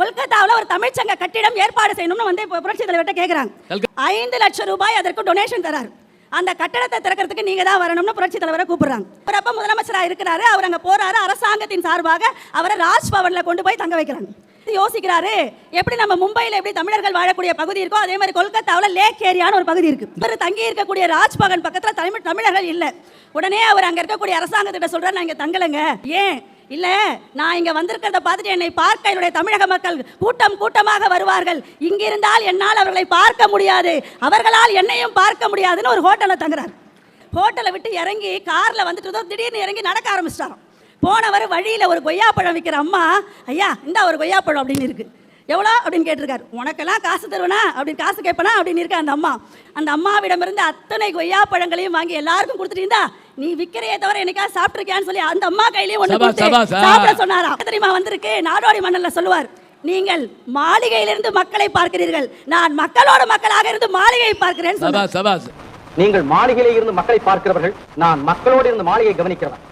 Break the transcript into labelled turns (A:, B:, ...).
A: கொல்கத்தாவில் ஒரு தமிழ்ச்சங்க கட்டிடம் ஏற்பாடு செய்யணும்னு வந்து புரட்சி தலைவர்கிட்ட கேட்குறாங்க. 5 லட்சம் ரூபாய் அதற்கு டொனேஷன் தராரு. அந்த கட்டடத்தை திறக்கிறதுக்கு நீங்க தான் வரணும்னு புரட்சி தலைவரை கூப்பிடுறாங்க. அவர் அப்ப முதலமைச்சராக இருக்கிறாரு. அவர் அங்க போறாரு. அரசாங்கத்தின் சார்பாக அவரை ராஜ்பவன்ல கொண்டு போய் தங்க வைக்கிறாங்க. யோசிக்கிறாரு, எப்படி நம்ம மும்பையில் எப்படி தமிழர்கள் வாழக்கூடிய பகுதி இருக்கோ அதே மாதிரி கொல்கத்தாவில் லேக் ஏரியான்னு ஒரு பகுதி இருக்கு. இவர் தங்கி இருக்கக்கூடிய ராஜ்பவன் பக்கத்தில் தமிழர்கள் இல்லை. உடனே அவர் அங்க இருக்கக்கூடிய அரசாங்கத்திட்ட சொல்றாரு, நான் இங்க தங்கலைங்க. ஏன் இல்ல, நான் இங்க வந்திருக்கிறத பார்த்துட்டு என்னை பார்க்க என்னுடைய தமிழக மக்கள் கூட்டம் கூட்டமாக வருவார்கள். இங்கிருந்தால் என்னால் அவர்களை பார்க்க முடியாது, அவர்களால் என்னையும் பார்க்க முடியாதுன்னு ஒரு ஹோட்டல்ல தங்குறாரு. ஹோட்டலை விட்டு இறங்கி கார்ல வந்துட்டு திடீர்னு இறங்கி நடக்க ஆரம்பிச்சிட்டாராம். போனவர் வழியில் ஒரு கொய்யாப்பழம் விற்கிற அம்மா, ஐயா இந்த ஒரு கொய்யாப்பழம் அப்படின்னு இருக்கு, எவ்வளோ அப்படின்னு கேட்டிருக்காரு. உனக்கெல்லாம் காசு தருவனா அப்படின்னு, காசு கேட்பனா அப்படின்னு இருக்க அந்த அம்மா. அந்த அம்மாவிடமிருந்து அத்தனை கொய்யாப்பழங்களையும் வாங்கி எல்லாருக்கும் கொடுத்துட்டீங்களா, நீ விற்கிறையே தவிர என்னைக்காவது சாப்பிட்டுருக்கியான்னு சொல்லி அந்த அம்மா கையிலேயே ஒன்று சாப்பிட சொன்னாராம். தெரியுமா வந்திருக்கு நாடோடி மன்னல்ல சொல்லுவார், நீங்கள் மாளிகையிலிருந்து மக்களை பார்க்கிறீர்கள், நான் மக்களோட மக்களாக இருந்து மாளிகையை பார்க்கிறேன்.
B: நீங்கள் மாளிகையில இருந்து மக்களை பார்க்கிறவர்கள், நான் மக்களோடு இருந்து மாளிகை கவனிக்கிறவன்.